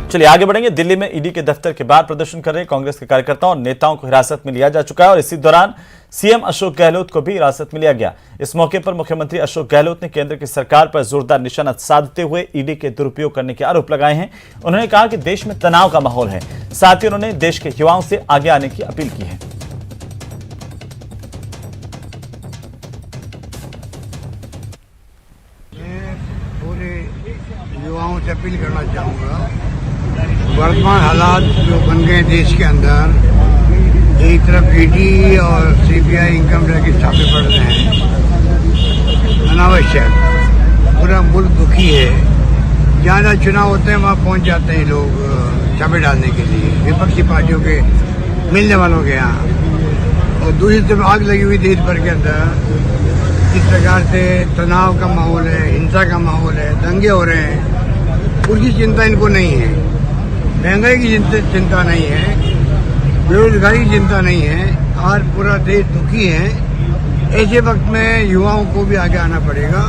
चलिए आगे बढ़ेंगे। दिल्ली में ईडी के दफ्तर के बाहर प्रदर्शन कर रहे कांग्रेस के कार्यकर्ताओं और नेताओं को हिरासत में लिया जा चुका है और इसी दौरान सीएम अशोक गहलोत को भी हिरासत में लिया गया। इस मौके पर मुख्यमंत्री अशोक गहलोत ने केंद्र की सरकार पर जोरदार निशाना साधते हुए ईडी के दुरुपयोग करने के आरोप लगाए हैं। उन्होंने कहा कि देश में तनाव का माहौल है, साथ ही उन्होंने देश के युवाओं से आगे आने की अपील की है। युवाओं से अपील करना चाहूँगा, वर्तमान हालात जो बन गए देश के अंदर, एक तरफ ईडी और सीबीआई इनकम टैक्स के छापे पड़ रहे हैं अनावश्यक, पूरा मुल्क दुखी है। जहाँ जहाँ चुनाव होते हैं वहाँ पहुँच जाते हैं लोग छापे डालने के लिए, विपक्षी पार्टियों के मिलने वालों के यहाँ। और दूसरी तरफ आग लगी हुई देश भर के अंदर, किस प्रकार से तनाव का माहौल है, हिंसा का माहौल है, दंगे हो रहे हैं, उसकी चिंता इनको नहीं है। महंगाई की चिंता नहीं है, बेरोजगारी की चिंता नहीं है, आज पूरा देश दुखी है। ऐसे वक्त में युवाओं को भी आगे आना पड़ेगा।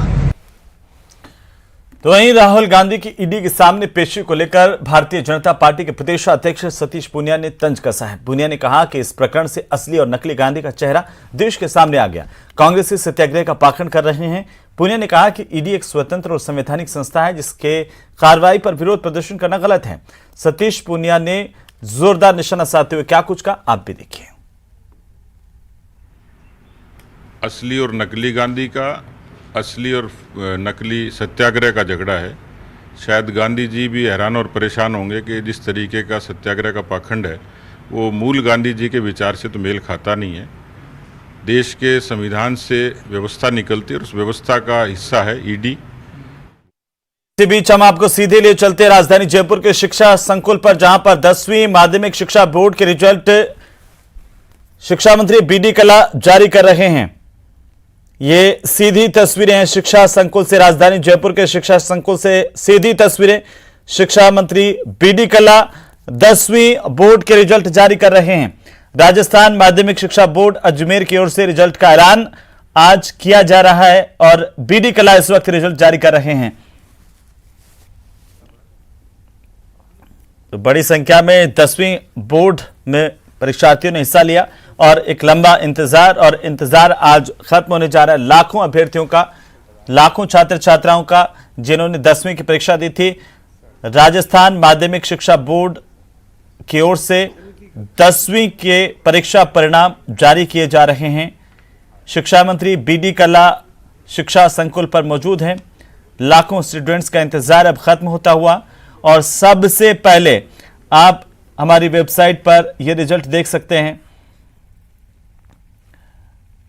तो वहीं राहुल गांधी की ईडी के सामने पेशी को लेकर भारतीय जनता पार्टी के प्रदेश अध्यक्ष सतीश पूनिया ने तंज कसा है। पूनिया ने कहा कि इस प्रकरण से असली और नकली गांधी का चेहरा देश के सामने आ गया। कांग्रेस इस सत्याग्रह का पाखंड कर रहे हैं। पूनिया ने कहा कि ईडी एक स्वतंत्र और संवैधानिक संस्था है, जिसके कार्रवाई पर विरोध प्रदर्शन करना गलत है। सतीश पूनिया ने जोरदार निशाना साधते हुए क्या कुछ कहा, आप भी देखिए। असली और नकली गांधी का, असली और नकली सत्याग्रह का झगड़ा है। शायद गांधी जी भी हैरान और परेशान होंगे कि जिस तरीके का सत्याग्रह का पाखंड है वो मूल गांधी जी के विचार से तो मेल खाता नहीं है। देश के संविधान से व्यवस्था निकलती है और उस व्यवस्था का हिस्सा है ईडी। इसी बीच हम आपको सीधे लिए चलते राजधानी जयपुर के शिक्षा संकुल पर, जहां पर 10वीं माध्यमिक शिक्षा बोर्ड के रिजल्ट शिक्षा मंत्री बीडी कल्ला जारी कर रहे हैं। ये सीधी तस्वीरें हैं शिक्षा संकुल से, राजधानी जयपुर के शिक्षा संकुल से सीधी तस्वीरें। शिक्षा मंत्री बीडी कल्ला 10वीं बोर्ड के रिजल्ट जारी कर रहे हैं। राजस्थान माध्यमिक शिक्षा बोर्ड अजमेर की ओर से रिजल्ट का ऐलान आज किया जा रहा है और बीडी कल्ला इस वक्त रिजल्ट जारी कर रहे हैं। तो बड़ी संख्या में 10वीं बोर्ड में परीक्षार्थियों ने हिस्सा लिया और एक लंबा इंतजार आज खत्म होने जा रहा है। लाखों अभ्यर्थियों का, लाखों छात्र छात्राओं का जिन्होंने 10वीं की परीक्षा दी थी। राजस्थान माध्यमिक शिक्षा बोर्ड की ओर से 10वीं के परीक्षा परिणाम जारी किए जा रहे हैं। शिक्षा मंत्री बीडी कल्ला शिक्षा संकुल पर मौजूद हैं। लाखों स्टूडेंट्स का इंतजार अब खत्म होता हुआ और सबसे पहले आप हमारी वेबसाइट पर यह रिजल्ट देख सकते हैं।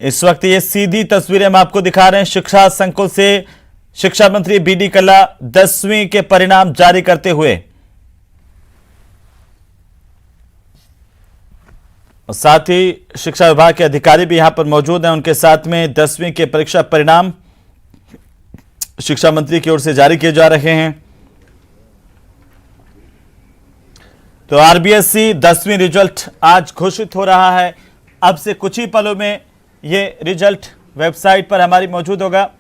इस वक्त ये सीधी तस्वीरें हम आपको दिखा रहे हैं शिक्षा संकुल से शिक्षा मंत्री बीडी कल्ला 10वीं के परिणाम जारी करते हुए। और साथ ही शिक्षा विभाग के अधिकारी भी यहां पर मौजूद हैं, उनके साथ में 10वीं के परीक्षा परिणाम शिक्षा मंत्री की ओर से जारी किए जा रहे हैं। तो आरबीएसई 10वीं रिजल्ट आज घोषित हो रहा है। अब से कुछ ही पलों में ये रिजल्ट वेबसाइट पर हमारी मौजूद होगा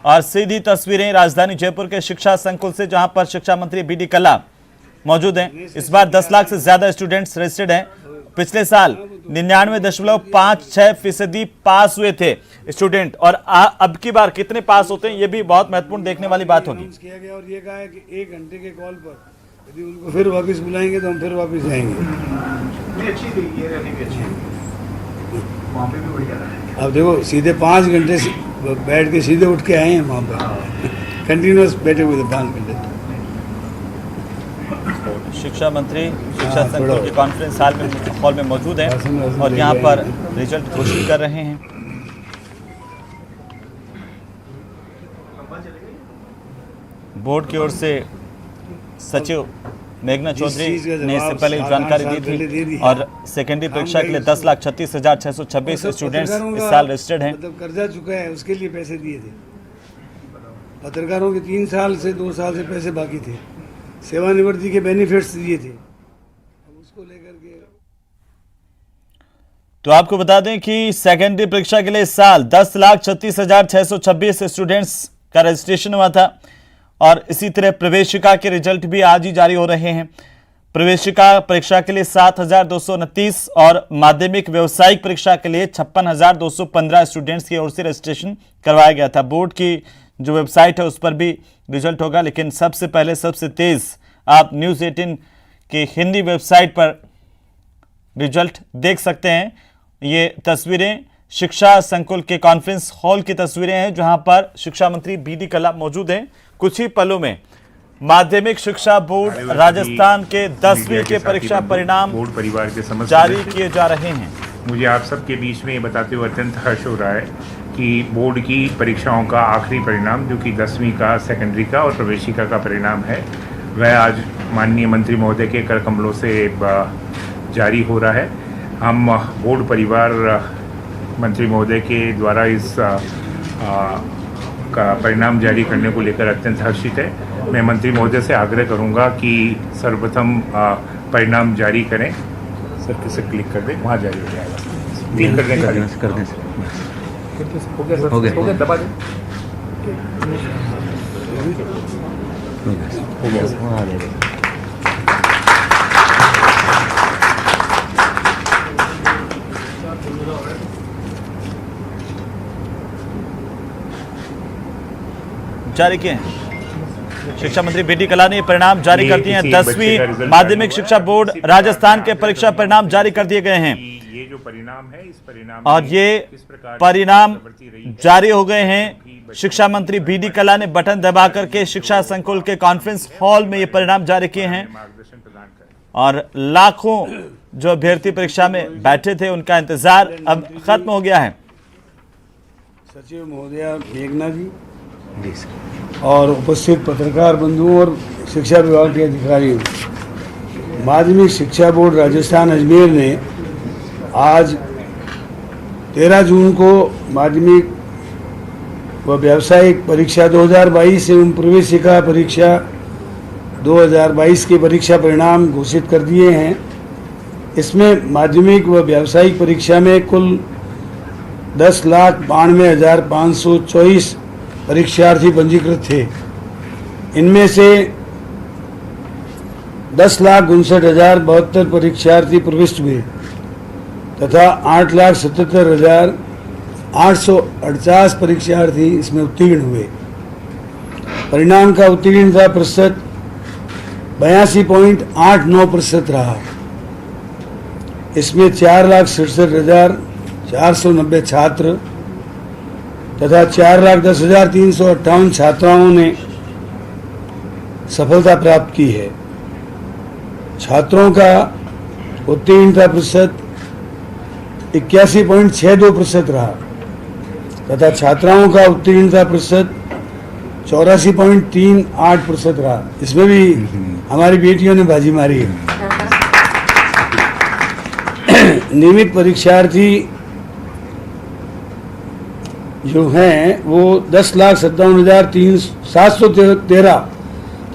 और सीधी तस्वीरें राजधानी जयपुर के शिक्षा संकुल से, जहां पर शिक्षा मंत्री बीडी कल्ला मौजूद हैं। इस बार 10 लाख से ज्यादा स्टूडेंट्स रजिस्टर्ड हैं। पिछले साल 99.56% पास हुए थे स्टूडेंट, और अब की बार कितने पास होते हैं ये भी बहुत महत्वपूर्ण देखने वाली बात होगी। किया गया और ये कहा है कि 1 घंटे के कॉल पर यदि उनको फिर वापस बुलाएंगे तो हम फिर वापस जाएंगे। अच्छी थी ये रैली भी अच्छी है, वहाँ पे भी बढ़िया रहा। अब देखो सीधे 5 घंटे बैठ के सीधे उठ के आए हैं वहाँ पर, कंटिन्यूस बैठे हुए थे 5 घंटे। शिक्षा मंत्री शिक्षा संकुल के कॉन्फ्रेंस हॉल में मौजूद हैं और यहाँ पर रिजल्ट घोषित कर रहे हैं। बोर्ड की ओर से सचिव मेघना चौधरी ने इससे पहले जानकारी दी थी और सेकेंडरी परीक्षा के लिए 10,36,626 स्टूडेंट्स इस साल रजिस्टर्ड हैं। मतलब कर्जा चुका है उसके लिए पैसे दिए थे। पत्रकारों के 3 साल से 2 साल से पैसे बाकी थे, सेवानिवृत्ति के बेनिफिट्स दिए थे, उसको लेकर के। तो आपको बता दें कि सेकेंडरी परीक्षा के लिए इस साल 10,36,626 स्टूडेंट्स का रजिस्ट्रेशन हुआ था और इसी तरह प्रवेशिका के रिजल्ट भी आज ही जारी हो रहे हैं। प्रवेशिका परीक्षा के लिए 7,229 और माध्यमिक व्यावसायिक परीक्षा के लिए 56,215 स्टूडेंट्स की ओर से रजिस्ट्रेशन करवाया गया था। बोर्ड की जो वेबसाइट है उस पर भी रिजल्ट होगा, लेकिन सबसे पहले सबसे तेज आप न्यूज़ 18 की हिंदी वेबसाइट पर रिजल्ट देख सकते हैं। ये तस्वीरें शिक्षा संकुल के कॉन्फ्रेंस हॉल की तस्वीरें हैं, जहां पर शिक्षा मंत्री बी.डी. कल्ला मौजूद हैं। कुछ ही पलों में माध्यमिक शिक्षा बोर्ड राजस्थान के 10वीं के परीक्षा परिणाम बोर्ड परिवार के समस्त जारी किए जा रहे हैं। मुझे आप सबके बीच में ये बताते हुए अत्यंत हर्ष हो रहा है कि बोर्ड की परीक्षाओं का आखिरी परिणाम, जो कि 10वीं का, सेकेंडरी का और प्रवेशिका का परिणाम है, वह आज माननीय मंत्री महोदय के कर कमलों से जारी हो रहा है। हम बोर्ड परिवार मंत्री महोदय के द्वारा इस का परिणाम जारी करने को लेकर अत्यंत हर्षित है। मैं मंत्री महोदय से आग्रह करूंगा कि सर्वप्रथम परिणाम जारी करें। सर किसे क्लिक कर दें, वहाँ जारी हो जाएगा। क्लिक कर दें हो गया दबा दें। हो गया। जारी किए हैं। शिक्षा मंत्री बी.डी. कल्ला ने परिणाम जारी कर दिए हैं। 10वीं माध्यमिक शिक्षा बोर्ड राजस्थान के परीक्षा परिणाम जारी कर दिए गए हैं। ये जो परिणाम है, इस परिणाम और ये परिणाम जारी हो गए हैं। शिक्षा मंत्री बी.डी. कल्ला ने बटन दबा करके शिक्षा संकुल के कॉन्फ्रेंस हॉल में ये परिणाम जारी किए हैं और लाखों जो अभ्यर्थी परीक्षा में बैठे थे उनका इंतजार अब खत्म हो गया है। सचिव महोदया मेघना जी और उपस्थित पत्रकार बंधुओं और शिक्षा विभाग के अधिकारियों, माध्यमिक शिक्षा बोर्ड राजस्थान अजमेर ने आज 13 जून को माध्यमिक व व्यावसायिक परीक्षा 2022 एवं प्रवेशिका परीक्षा 2022 के परीक्षा परिणाम घोषित कर दिए हैं। इसमें माध्यमिक व व्यावसायिक परीक्षा में कुल 10,92,524 परीक्षार्थी पंजीकृत थे। इनमें से 10,59,072 परीक्षार्थी प्रविष्ट हुए तथा 8,77,848 परीक्षार्थी इसमें उत्तीर्ण हुए। परिणाम का उत्तीर्णता प्रतिशत 82.89% रहा। इसमें 4,67,490 छात्र तथा 4,10,358 छात्राओं ने सफलता प्राप्त की है। छात्रों का उत्तीर्णता प्रतिशत 81.62% रहा तथा छात्राओं का उत्तीर्णता प्रतिशत 84.38% रहा। इसमें भी हमारी बेटियों ने बाजी मारी है। नियमित परीक्षार्थी जो हैं वो 10,57,713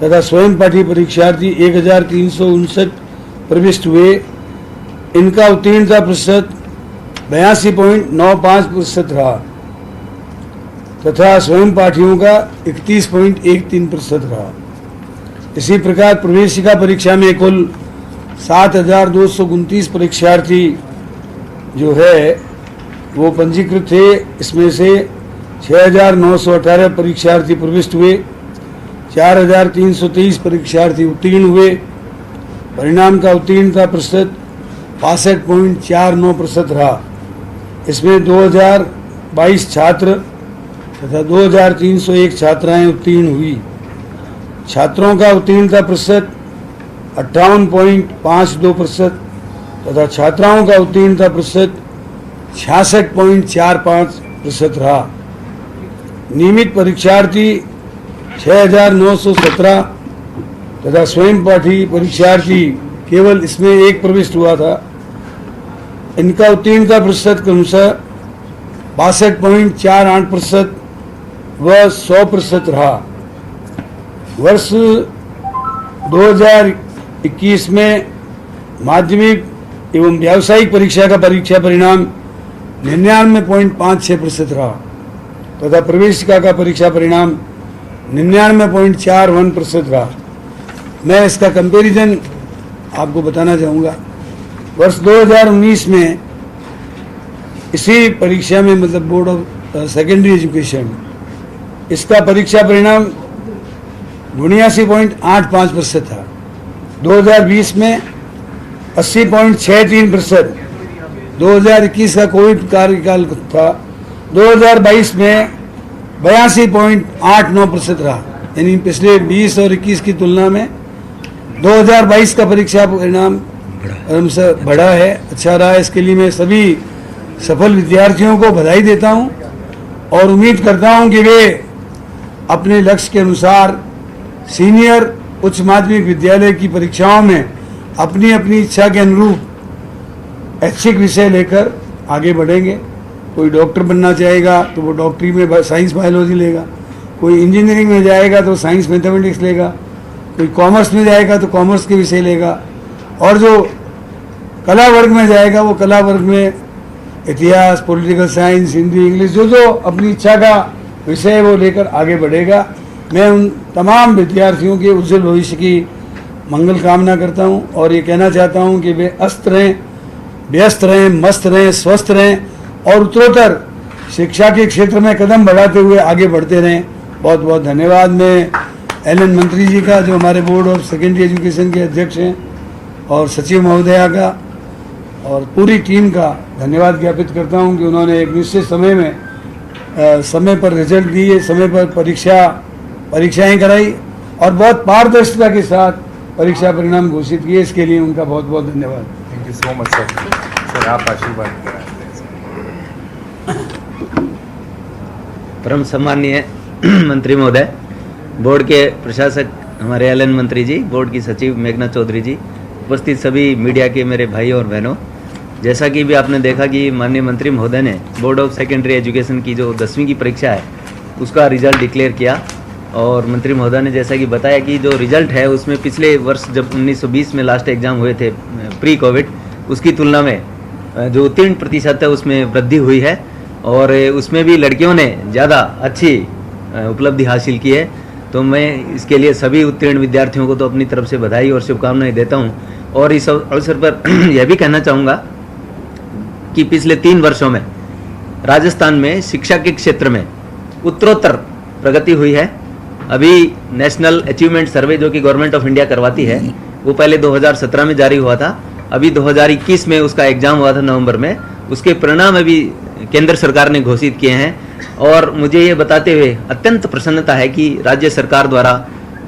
तथा स्वयं पाठी परीक्षार्थी 1,359 प्रविष्ट हुए। इनका उत्तीर्णता प्रतिशत 82.95% रहा तथा स्वयं पाठियों का 31.13% रहा। इसी प्रकार प्रवेशिका परीक्षा में कुल 7,229 परीक्षार्थी जो है वो पंजीकृत थे। इसमें से 6,918 परीक्षार्थी प्रविष्ट हुए, 4,323 परीक्षार्थी उत्तीर्ण हुए। परिणाम का उत्तीर्णता प्रतिशत 65.49% रहा। इसमें 2,022 छात्र तथा 2,301 छात्राएं उत्तीर्ण हुई। छात्रों का उत्तीर्णता प्रतिशत 58.52% तथा छात्राओं का उत्तीर्णता प्रतिशत 66.45% रहा। नियमित परीक्षार्थी 6,917 तथा स्वयं पाठी परीक्षार्थी केवल इसमें एक प्रविष्ट हुआ था। इनका उत्तीर्णता प्रतिशत क्रमशः 62.48% व 100% रहा। वर्ष 2021 में माध्यमिक एवं व्यावसायिक परीक्षा का परीक्षा परिणाम 99.56% रहा तथा प्रवेशिका का परीक्षा परिणाम 99.41% रहा। मैं इसका कंपैरिजन आपको बताना चाहूँगा। वर्ष 2019 में इसी परीक्षा में, मतलब बोर्ड ऑफ सेकेंडरी एजुकेशन, इसका परीक्षा परिणाम 79.85% था। 2020 में 80.63%, 2021 का कोविड कार्यकाल था, 2022 में 82.89% रहा। यानी पिछले 20 और 21 की तुलना में 2022 का परीक्षा परिणाम हमसे बढ़ा है, अच्छा रहा है। इसके लिए मैं सभी सफल विद्यार्थियों को बधाई देता हूं और उम्मीद करता हूं कि वे अपने लक्ष्य के अनुसार सीनियर उच्च माध्यमिक विद्यालय की परीक्षाओं में अपनी अपनी इच्छा के अनुरूप ऐच्छिक विषय लेकर आगे बढ़ेंगे। कोई डॉक्टर बनना चाहेगा तो वो डॉक्टरी में साइंस बायोलॉजी लेगा, कोई इंजीनियरिंग में जाएगा तो साइंस मैथमेटिक्स लेगा, कोई कॉमर्स में जाएगा तो कॉमर्स के विषय लेगा, और जो कला वर्ग में जाएगा वो कला वर्ग में इतिहास, पॉलिटिकल साइंस, हिंदी, इंग्लिश, जो अपनी इच्छा का विषय वो लेकर आगे बढ़ेगा। मैं उन तमाम विद्यार्थियों के उज्जवल भविष्य की मंगल कामना करता हूं और ये कहना चाहता हूं कि वे अस्त रहें, व्यस्त रहें, मस्त रहें, स्वस्थ रहें और उत्तरोत्तर शिक्षा के क्षेत्र में कदम बढ़ाते हुए आगे बढ़ते रहें। बहुत बहुत धन्यवाद। मैं एलन मंत्री जी का, जो हमारे बोर्ड ऑफ सेकेंडरी एजुकेशन के अध्यक्ष हैं, और सचिव महोदया का और पूरी टीम का धन्यवाद ज्ञापित करता हूं कि उन्होंने एक निश्चित समय में समय पर रिजल्ट दिए, समय पर परीक्षाएं कराई और बहुत पारदर्शिता के साथ परीक्षा परिणाम घोषित किए। इसके लिए उनका बहुत बहुत धन्यवाद। Thank you so much sir. Sir आप आशीर्वाद कराते हैं। परम सम्माननीय मंत्री महोदय, बोर्ड के प्रशासक हमारे एलन मंत्री जी, बोर्ड की सचिव मेघना चौधरी जी, उपस्थित सभी मीडिया के मेरे भाई और बहनों, जैसा कि भी आपने देखा कि माननीय मंत्री महोदय ने बोर्ड ऑफ सेकेंडरी एजुकेशन की जो 10वीं की परीक्षा है उसका रिजल्ट डिक्लेयर किया। और मंत्री महोदय ने जैसा कि बताया कि जो रिजल्ट है उसमें पिछले वर्ष जब 1920 में लास्ट एग्ज़ाम हुए थे प्री कोविड, उसकी तुलना में जो उत्तीर्ण प्रतिशत है उसमें वृद्धि हुई है और उसमें भी लड़कियों ने ज़्यादा अच्छी उपलब्धि हासिल की है। तो मैं इसके लिए सभी उत्तीर्ण विद्यार्थियों को तो अपनी तरफ से बधाई और शुभकामनाएं देता हूं। और इस अवसर पर यह भी कहना चाहूँगा कि पिछले 3 वर्षों में राजस्थान में शिक्षा के क्षेत्र में उत्तरोत्तर प्रगति हुई है। अभी नेशनल अचीवमेंट सर्वे जो कि गवर्नमेंट ऑफ इंडिया करवाती है, वो पहले 2017 में जारी हुआ था, अभी 2021 में उसका एग्जाम हुआ था नवंबर में। उसके परिणाम अभी केंद्र सरकार ने घोषित किए हैं और मुझे ये बताते हुए अत्यंत प्रसन्नता है कि राज्य सरकार द्वारा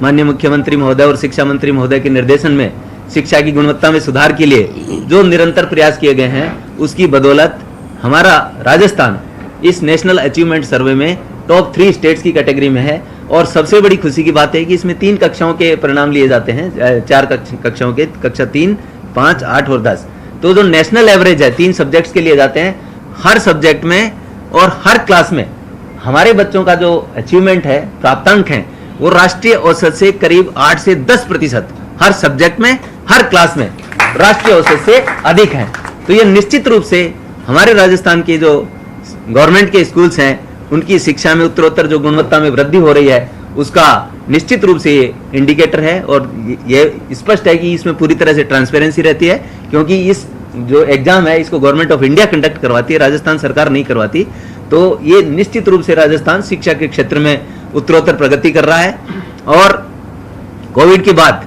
माननीय मुख्यमंत्री महोदय और शिक्षा मंत्री महोदय के निर्देशन में शिक्षा की गुणवत्ता में सुधार के लिए जो निरंतर प्रयास किए गए हैं, उसकी बदौलत हमारा राजस्थान इस नेशनल अचीवमेंट सर्वे में टॉप 3 स्टेट्स की कैटेगरी में है। और सबसे बड़ी खुशी की बात है कि इसमें 3 कक्षाओं के परिणाम लिए जाते हैं, 4 कक्षाओं के, कक्षा 3, 5, 8 और 10। तो जो नेशनल एवरेज है 3 सब्जेक्ट्स के लिए जाते हैं, हर सब्जेक्ट में और हर क्लास में हमारे बच्चों का जो अचीवमेंट है, प्राप्तांक है, वो राष्ट्रीय औसत से करीब 8 से 10% हर सब्जेक्ट में, हर क्लास में राष्ट्रीय औसत से अधिक है। तो ये निश्चित रूप से हमारे राजस्थान के जो गवर्नमेंट के स्कूल्स हैं उनकी शिक्षा में उत्तरोत्तर जो गुणवत्ता में वृद्धि हो रही है उसका निश्चित रूप से ये इंडिकेटर है। और ये स्पष्ट है कि इसमें पूरी तरह से ट्रांसपेरेंसी रहती है, क्योंकि इस जो एग्जाम है इसको गवर्नमेंट ऑफ इंडिया कंडक्ट करवाती है, राजस्थान सरकार नहीं करवाती। तो ये निश्चित रूप से राजस्थान शिक्षा के क्षेत्र में उत्तरोत्तर प्रगति कर रहा है। और कोविड के बाद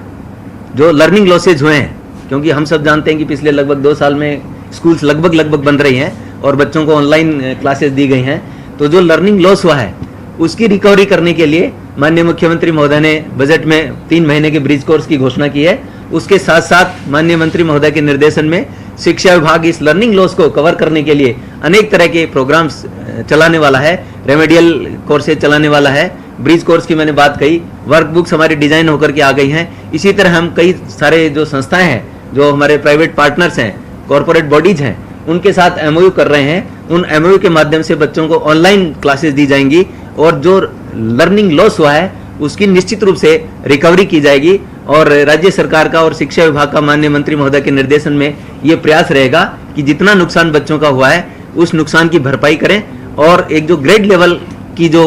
जो लर्निंग लॉसेज हुए हैं, क्योंकि हम सब जानते हैं कि पिछले लगभग 2 साल में स्कूल्स लगभग बंद रही हैं और बच्चों को ऑनलाइन क्लासेस दी गई हैं, तो जो लर्निंग लॉस हुआ है उसकी रिकवरी करने के लिए माननीय मुख्यमंत्री महोदय ने बजट में 3 महीने के ब्रिज कोर्स की घोषणा की है। उसके साथ साथ माननीय मंत्री महोदय के निर्देशन में शिक्षा विभाग इस लर्निंग लॉस को कवर करने के लिए अनेक तरह के प्रोग्राम्स चलाने वाला है, रेमेडियल कोर्सेज चलाने वाला है। ब्रिज कोर्स की मैंने बात कही, वर्कबुक्स हमारी डिजाइन होकर के आ गई हैं। इसी तरह हम कई सारे जो संस्थाएं हैं, जो हमारे प्राइवेट पार्टनर्स हैं, कॉरपोरेट बॉडीज हैं, उनके साथ एमओयू कर रहे हैं। उन एमओयू के माध्यम से बच्चों को ऑनलाइन क्लासेस दी जाएंगी और जो लर्निंग लॉस हुआ है उसकी निश्चित रूप से रिकवरी की जाएगी। और राज्य सरकार का और शिक्षा विभाग का माननीय मंत्री महोदय के निर्देशन में ये प्रयास रहेगा कि जितना नुकसान बच्चों का हुआ है उस नुकसान की भरपाई करें और एक जो ग्रेड लेवल की जो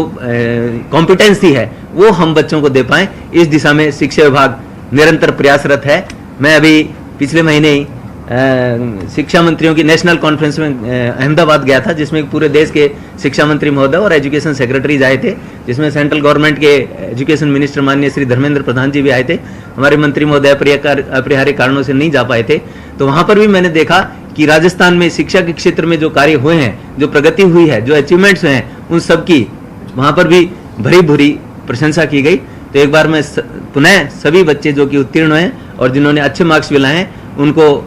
कॉम्पिटेंसी है वो हम बच्चों को दे पाएं, इस दिशा में शिक्षा विभाग निरंतर प्रयासरत है। मैं अभी पिछले महीने ही शिक्षा मंत्रियों की नेशनल कॉन्फ्रेंस में अहमदाबाद गया था, जिसमें पूरे देश के शिक्षा मंत्री महोदय और एजुकेशन सेक्रेटरीज आए थे, जिसमें सेंट्रल गवर्नमेंट के एजुकेशन मिनिस्टर माननीय श्री धर्मेंद्र प्रधान जी भी आए थे। हमारे मंत्री महोदय अपरिहार्य कारणों से नहीं जा पाए थे। तो वहां पर भी मैंने देखा कि राजस्थान में शिक्षा के क्षेत्र में जो कार्य हुए हैं, जो प्रगति हुई है, जो अचीवमेंट्स हैं, उन सबकी वहां पर भी भरी भूरी प्रशंसा की गई। तो एक बार मैं पुनः सभी बच्चे जो कि उत्तीर्ण हैं और जिन्होंने अच्छे मार्क्स भी लाए हैं, उनको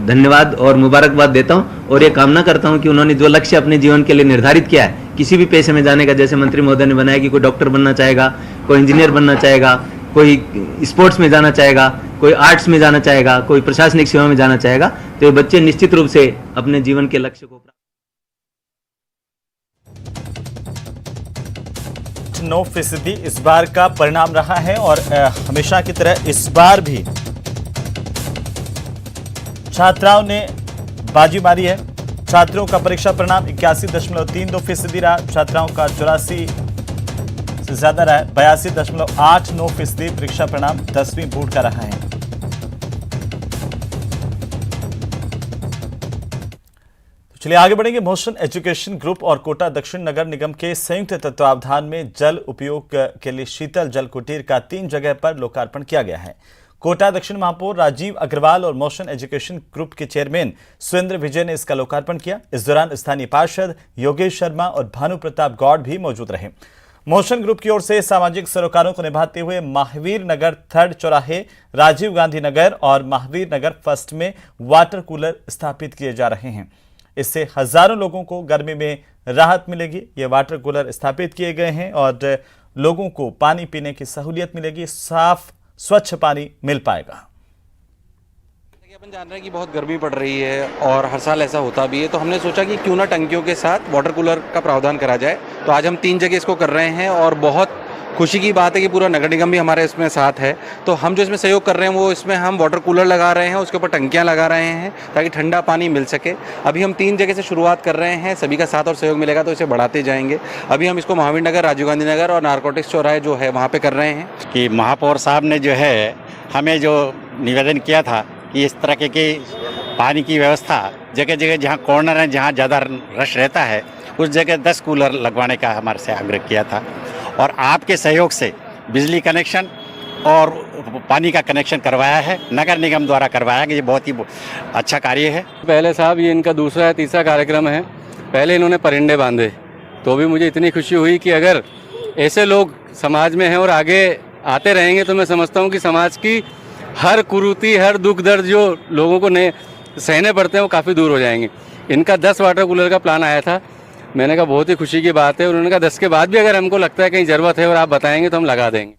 धन्यवाद और मुबारकबाद देता हूं और ये कामना करता हूं कि उन्होंने जो लक्ष्य अपने जीवन के लिए निर्धारित किया है, किसी भी पेशे में जाने का, जैसे मंत्री महोदय ने बनाया कि कोई डॉक्टर बनना चाहेगा, कोई इंजीनियर बनना चाहेगा, कोई स्पोर्ट्स में जाना चाहेगा, कोई आर्ट्स में जाना चाहेगा, कोई प्रशासनिक सेवा में जाना चाहेगा, तो ये बच्चे निश्चित रूप से अपने जीवन के लक्ष्य को 9% इस बार का परिणाम रहा है और हमेशा की तरह इस बार भी छात्राओं ने बाजी मारी है। छात्रों का परीक्षा परिणाम 81.32% रहा। छात्राओं का 84 से ज्यादा रहा है। 82.89% परीक्षा परिणाम 10वीं बोर्ड का रहा है। तो चलिए आगे बढ़ेंगे। मोशन एजुकेशन ग्रुप और कोटा दक्षिण नगर निगम के संयुक्त तत्वावधान में जल उपयोग के लिए शीतल जल कुटीर का 3 जगह पर लोकार्पण किया गया है। कोटा दक्षिण महापौर राजीव अग्रवाल और मोशन एजुकेशन ग्रुप के चेयरमैन सुरेंद्र विजय ने इसका लोकार्पण किया। इस दौरान स्थानीय पार्षद योगेश शर्मा और भानु प्रताप गौड़ भी मौजूद रहे। मोशन ग्रुप की ओर से सामाजिक सरोकारों को निभाते हुए महावीर नगर 3rd चौराहे, राजीव गांधी नगर और महावीर नगर 1st में वाटर कूलर स्थापित किए जा रहे हैं। इससे हजारों लोगों को गर्मी में राहत मिलेगी। ये वाटर कूलर स्थापित किए गए हैं और लोगों को पानी पीने की सहूलियत मिलेगी। साफ स्वच्छ पानी मिल पाएगा। अपन जान रहे हैं कि बहुत गर्मी पड़ रही है और हर साल ऐसा होता भी है, तो हमने सोचा कि क्यों ना टंकियों के साथ वाटर कूलर का प्रावधान करा जाए। तो आज हम 3 जगह इसको कर रहे हैं और बहुत खुशी की बात है कि पूरा नगर निगम भी हमारे इसमें साथ है। तो हम जो इसमें सहयोग कर रहे हैं वो इसमें हम वाटर कूलर लगा रहे हैं, उसके ऊपर टंकियां लगा रहे हैं ताकि ठंडा पानी मिल सके। अभी हम 3 जगह से शुरुआत कर रहे हैं, सभी का साथ और सहयोग मिलेगा तो इसे बढ़ाते जाएंगे। अभी हम इसको महावीर नगर, राजीव गांधी नगर और नारकोटिक्स चौराहे जो है वहाँ पे कर रहे हैं। कि महापौर साहब ने जो है हमें जो निवेदन किया था कि इस तरह के पानी की व्यवस्था जगह जगह जहाँ कॉर्नर है, जहाँ ज़्यादा रश रहता है, उस जगह 10 कूलर लगवाने का हमारे से आग्रह किया था। और आपके सहयोग से बिजली कनेक्शन और पानी का कनेक्शन करवाया है, नगर निगम द्वारा करवाया कि ये बहुत ही अच्छा कार्य है। पहले साहब ये इनका दूसरा या तीसरा कार्यक्रम है। पहले इन्होंने परिंदे बांधे, तो भी मुझे इतनी खुशी हुई कि अगर ऐसे लोग समाज में हैं और आगे आते रहेंगे तो मैं समझता हूँ कि समाज की हर कुरीति, हर दुख दर्द जो लोगों को सहने पड़ते हैं वो काफ़ी दूर हो जाएंगे। इनका 10 वाटर कूलर का प्लान आया था, मैंने कहा बहुत ही खुशी की बात है। उन्होंने कहा 10 के बाद भी अगर हमको लगता है कहीं ज़रूरत है और आप बताएंगे तो हम लगा देंगे।